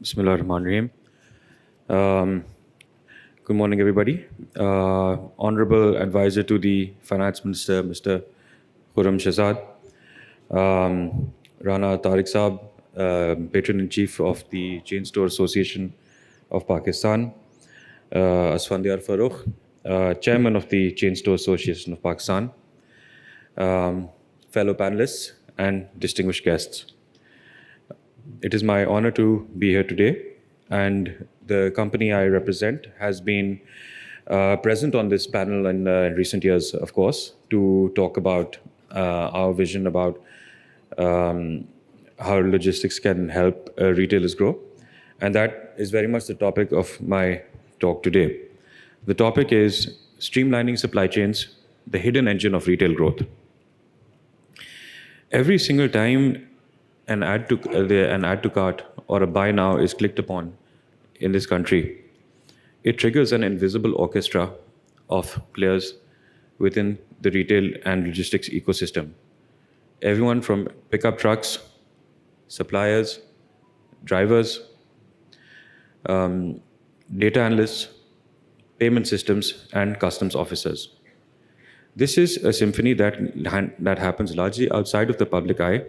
Bismillah ar-Rahman Rahim. Um, Good morning, everybody. Honorable Advisor to the Finance Minister, Mr. Khurram Shahzad, Rana Tariq Saab, Patron-in-Chief of the Chainstore Association of Pakistan, Asfandiar Farooq, Chairman of the Chainstore Association of Pakistan, fellow panelists, and distinguished guests. It is my honor to be here today, and the company I represent has been present on this panel in recent years, of course, to talk about our vision about how logistics can help retailers grow. And that is very much the topic of my talk today. The topic is streamlining supply chains, the hidden engine of retail growth. Every single time an add to cart or a buy now is clicked upon in this country, it triggers an invisible orchestra of players within the retail and logistics ecosystem. Everyone from pickup trucks, suppliers, drivers, data analysts, payment systems, and customs officers. This is a symphony that happens largely outside of the public eye,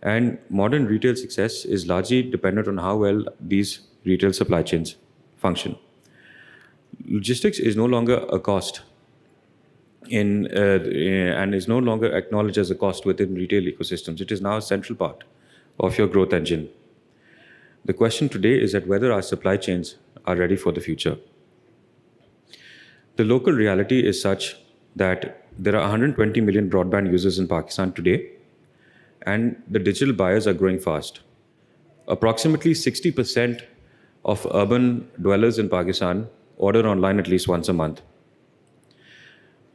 and modern retail success is largely dependent on how well these retail supply chains function. Logistics is no longer a cost and is no longer acknowledged as a cost within retail ecosystems. It is now a central part of your growth engine. The question today is that whether our supply chains are ready for the future. The local reality is such that there are 120 million broadband users in Pakistan today, and the digital buyers are growing fast. Approximately 60% of urban dwellers in Pakistan order online at least once a month.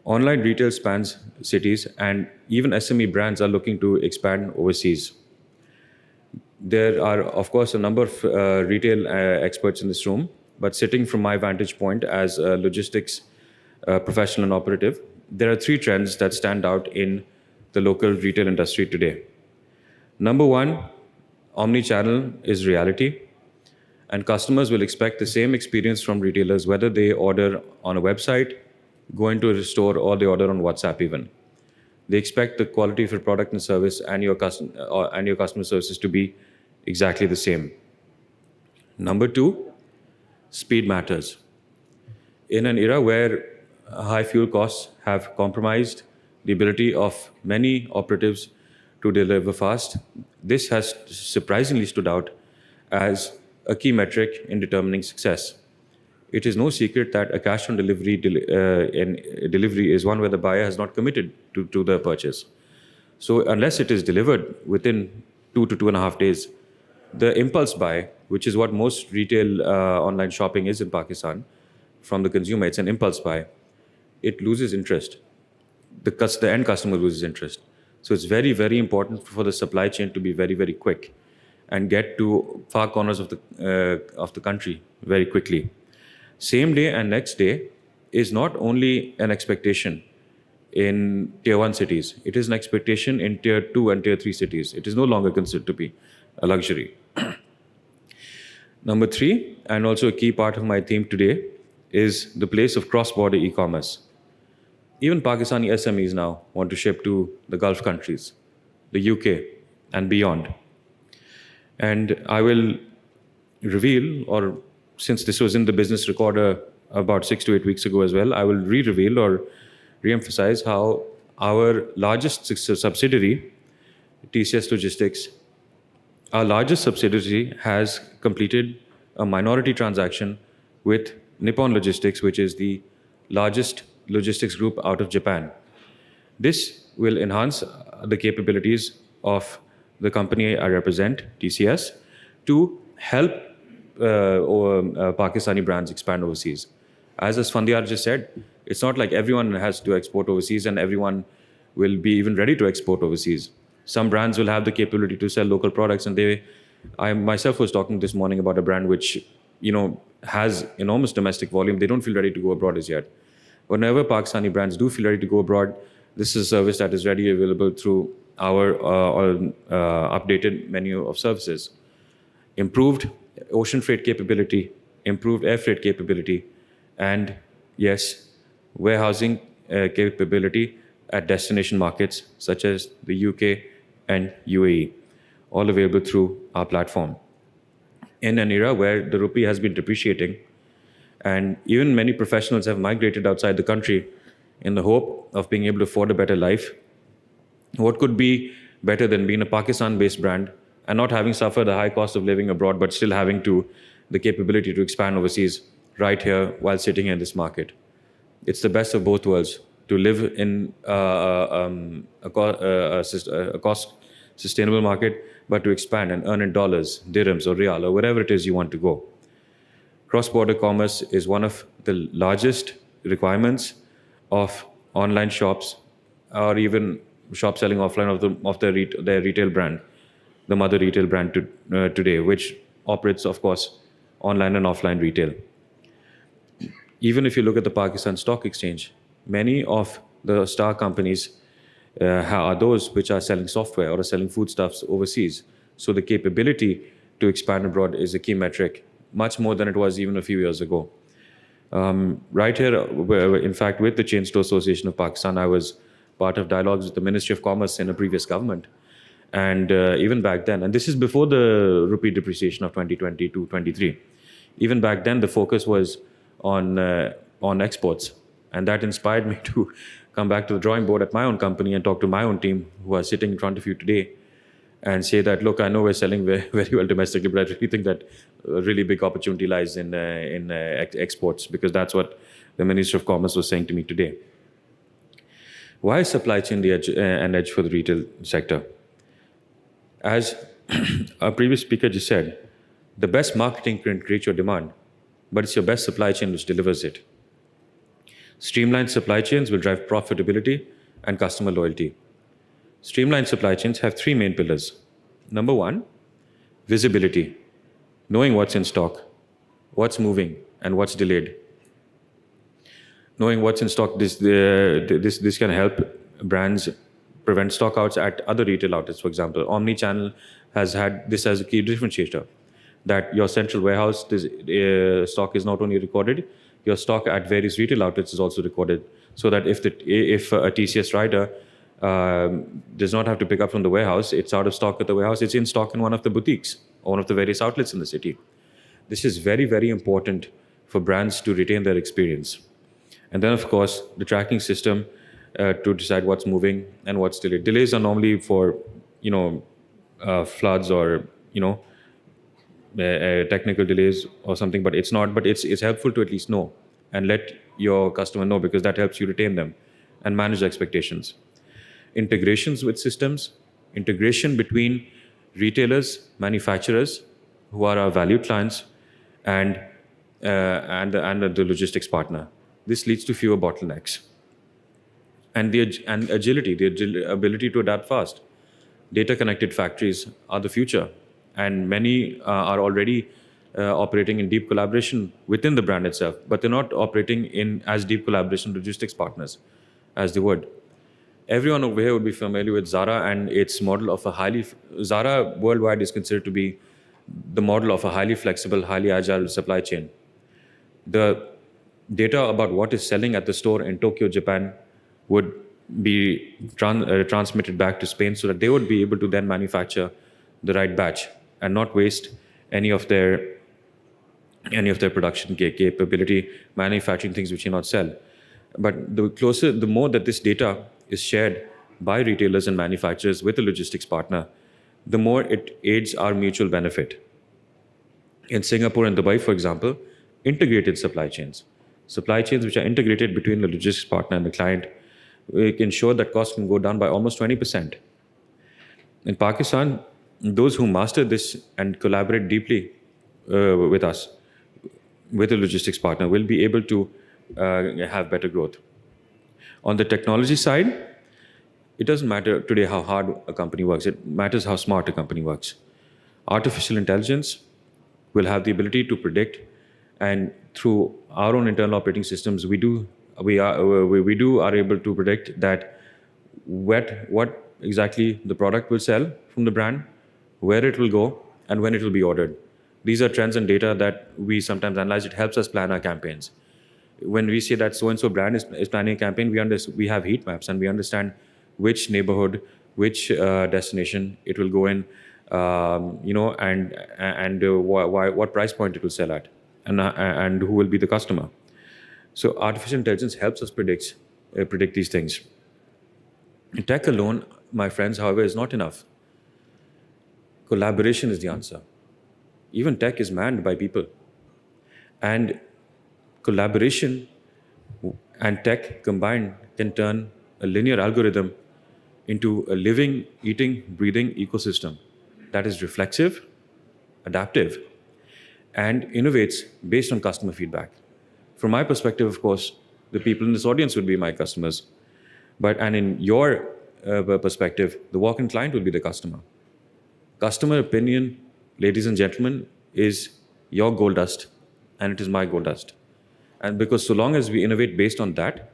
Online retail spans cities, and even SME brands are looking to expand overseas. There are, of course, a number of retail experts in this room, but sitting from my vantage point as a logistics professional and operative, there are three trends that stand out in the local retail industry today. Number one, omni-channel is reality, and customers will expect the same experience from retailers whether they order on a website, go into a store, or they order on WhatsApp even. They expect the quality of your product and service and your customer services to be exactly the same. Number two, speed matters. In an era where high fuel costs have compromised the ability of many operatives to deliver fast, this has surprisingly stood out as a key metric in determining success. It is no secret that a cash on delivery delivery is one where the buyer has not committed to the purchase. So unless it is delivered within 2 to 2.5 days, the impulse buy, which is what most retail online shopping is in Pakistan, from the consumer, it's an impulse buy. It loses interest. The end customer loses interest. So it's very, very important for the supply chain to be very, very quick and get to far corners of the country very quickly. Same day and next day is not only an expectation in tier 1 cities, it is an expectation in tier 2 and tier 3 cities. It is no longer considered to be a luxury. Number three, and also a key part of my theme today, is the place of cross-border e-commerce. Even Pakistani SMEs now want to ship to the Gulf countries, the UK, and beyond. And I will reveal, or since this was in the business recorder about 6 to 8 weeks ago as well, I will re-reveal or re-emphasize how our largest subsidiary, TCS Logistics, our largest subsidiary has completed a minority transaction with Nippon Logistics, which is the largest logistics group out of Japan. This will enhance the capabilities of the company I represent, TCS, to help Pakistani brands expand overseas. As Asfandiar just said, it's not like everyone has to export overseas and everyone will be even ready to export overseas. Some brands will have the capability to sell local products, and I myself was talking this morning about a brand which, has enormous domestic volume. They don't feel ready to go abroad as yet. Whenever Pakistani brands do feel ready to go abroad, this is a service that is readily available through our updated menu of services. Improved ocean freight capability, improved air freight capability, and yes, warehousing capability at destination markets such as the UK and UAE, all available through our platform. In an era where the rupee has been depreciating, and even many professionals have migrated outside the country in the hope of being able to afford a better life, what could be better than being a Pakistan-based brand and not having suffered the high cost of living abroad, but still having the capability to expand overseas right here while sitting in this market? It's the best of both worlds to live in a cost sustainable market, but to expand and earn in dollars, dirhams, or real, or wherever it is you want to go. Cross-border commerce is one of the largest requirements of online shops, or even shops selling offline of their retail brand, the mother retail brand today, which operates, of course, online and offline retail. Even if you look at the Pakistan Stock Exchange, many of the star companies are those which are selling software or are selling foodstuffs overseas. So the capability to expand abroad is a key metric, much more than it was even a few years ago. Right here, in fact, with the Chainstore Association of Pakistan, I was part of dialogues with the Ministry of Commerce in a previous government. And even back then, and this is before the rupee depreciation of 2022-23, even back then the focus was on exports. And that inspired me to come back to the drawing board at my own company and talk to my own team who are sitting in front of you today and say that, look, I know we're selling very, very well domestically, but I really think that a really big opportunity lies in exports, because that's what the Minister of Commerce was saying to me today. Why is supply chain an edge for the retail sector? As our previous speaker just said, the best marketing can create your demand, but it's your best supply chain which delivers it. Streamlined supply chains will drive profitability and customer loyalty. Streamlined supply chains have three main pillars. Number one, visibility, knowing what's in stock, what's moving, and what's delayed. Knowing what's in stock, this can help brands prevent stockouts at other retail outlets. For example, omni-channel has had this as a key differentiator, that your central warehouse stock is not only recorded, your stock at various retail outlets is also recorded, so that if a TCS rider does not have to pick up from the warehouse, it's out of stock at the warehouse, it's in stock in one of the boutiques or one of the various outlets in the city. This is very, very important for brands to retain their experience. And then, of course, the tracking system to decide what's moving and what's delayed. Delays are normally for, floods or, technical delays or something, but it's not. But it's helpful to at least know and let your customer know, because that helps you retain them and manage expectations. Integrations with systems, integration between retailers, manufacturers, who are our valued clients, and the logistics partner. This leads to fewer bottlenecks. And agility, the ability to adapt fast. Data-connected factories are the future, and many are already operating in deep collaboration within the brand itself, but they're not operating in as deep collaboration with logistics partners as they would. Everyone over here would be familiar with Zara and its model of Zara worldwide is considered to be the model of a highly flexible, highly agile supply chain. The data about what is selling at the store in Tokyo, Japan, would be transmitted back to Spain, so that they would be able to then manufacture the right batch and not waste any of their production capability manufacturing things which you not sell. But the more that this data is shared by retailers and manufacturers with a logistics partner, the more it aids our mutual benefit. In Singapore and Dubai, for example, integrated supply chains which are integrated between the logistics partner and the client, we can ensure that costs can go down by almost 20%. In Pakistan, those who master this and collaborate deeply with us, with a logistics partner, will be able to have better growth. On the technology side, it doesn't matter today how hard a company works. It matters how smart a company works. Artificial intelligence will have the ability to predict, and through our own internal operating systems, we are able to predict that what exactly the product will sell from the brand, where it will go, and when it will be ordered. These are trends and data that we sometimes analyze. It helps us plan our campaigns. When we say that so-and-so brand is planning a campaign, we have heat maps and we understand which neighborhood, which destination it will go in, what price point it will sell at, and who will be the customer. So artificial intelligence helps us predict these things. Tech alone, my friends, however, is not enough. Collaboration is the answer. Even tech is manned by people. And collaboration and tech combined can turn a linear algorithm into a living, eating, breathing ecosystem that is reflexive, adaptive, and innovates based on customer feedback. From my perspective, of course, the people in this audience would be my customers. And in your perspective, the walk-in client will be the customer. Customer opinion, ladies and gentlemen, is your gold dust, and it is my gold dust. And because so long as we innovate based on that,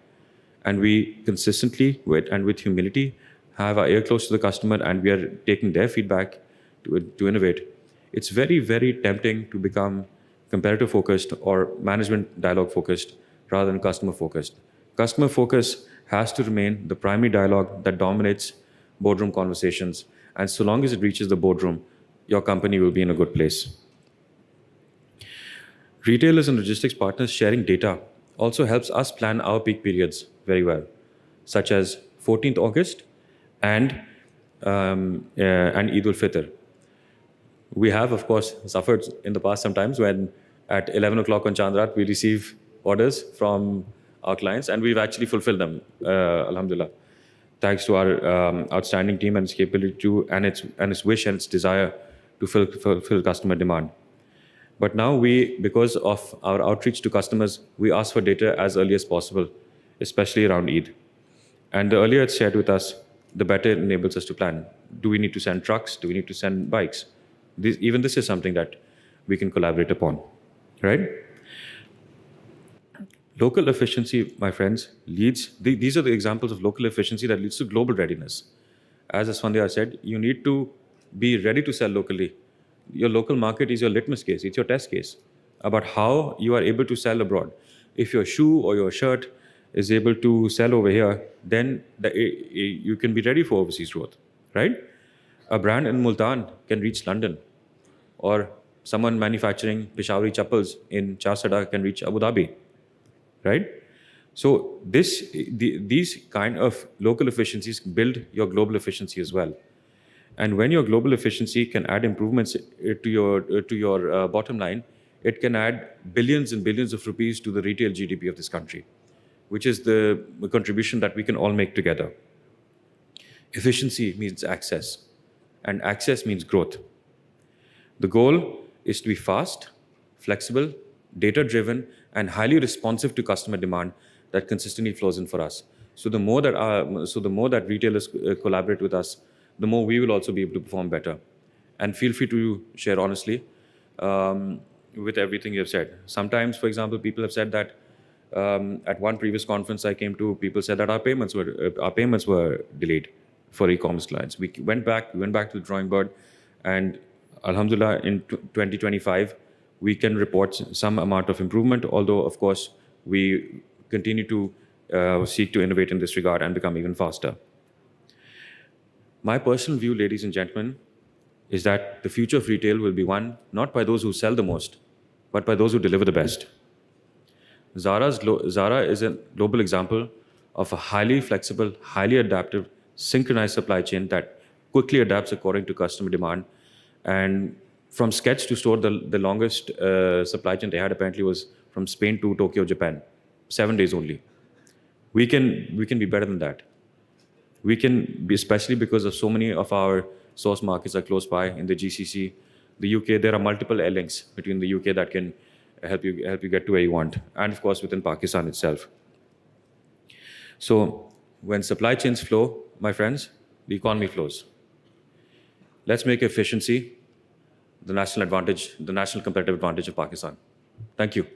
and we consistently, with humility, have our ear close to the customer, and we are taking their feedback to innovate, it's very, very tempting to become competitor-focused or management dialogue-focused rather than customer-focused. Customer focus has to remain the primary dialogue that dominates boardroom conversations. And so long as it reaches the boardroom, your company will be in a good place. Retailers and logistics partners sharing data also helps us plan our peak periods very well, such as 14th August and Eid al-Fitr. We have, of course, suffered in the past sometimes when at 11 o'clock on Chandrat, we receive orders from our clients, and we've actually fulfilled them, alhamdulillah, thanks to our outstanding team and its capability to, and its wish and its desire to fulfill customer demand. But now because of our outreach to customers, we ask for data as early as possible, especially around Eid. And the earlier it's shared with us, the better it enables us to plan. Do we need to send trucks? Do we need to send bikes? Even this is something that we can collaborate upon, right? Local efficiency, my friends, these are the examples of local efficiency that leads to global readiness. As Asfandia said, you need to be ready to sell locally. Your local market is your litmus case, it's your test case about how you are able to sell abroad. If your shoe or your shirt is able to sell over here, then you can be ready for overseas growth, right? A brand in Multan can reach London, or someone manufacturing Peshawari chappals in Charsada can reach Abu Dhabi, right? So these kind of local efficiencies build your global efficiency as well. And when your global efficiency can add improvements to your bottom line, it can add billions and billions of rupees to the retail GDP of this country, which is the contribution that we can all make together. Efficiency means access, and access means growth. The goal is to be fast, flexible, data-driven, and highly responsive to customer demand that consistently flows in for us. So the more that retailers collaborate with us, the more we will also be able to perform better. And feel free to share honestly with everything you've said. Sometimes, for example, people have said that at one previous conference I came to, people said that our payments were delayed for e-commerce clients. We went back to the drawing board, and alhamdulillah, in 2025, we can report some amount of improvement, although, of course, we continue to seek to innovate in this regard and become even faster. My personal view, ladies and gentlemen, is that the future of retail will be won not by those who sell the most, but by those who deliver the best. Zara is a global example of a highly flexible, highly adaptive, synchronized supply chain that quickly adapts according to customer demand. And from sketch to store, the longest supply chain they had apparently was from Spain to Tokyo, Japan. 7 days only. We can be better than that. We can be, especially because of so many of our source markets are close by in the GCC, the UK. There are multiple air links between the UK that can help you get to where you want, and of course within Pakistan itself. So when supply chains flow, my friends, the economy flows. Let's make efficiency the national competitive advantage of Pakistan. Thank you.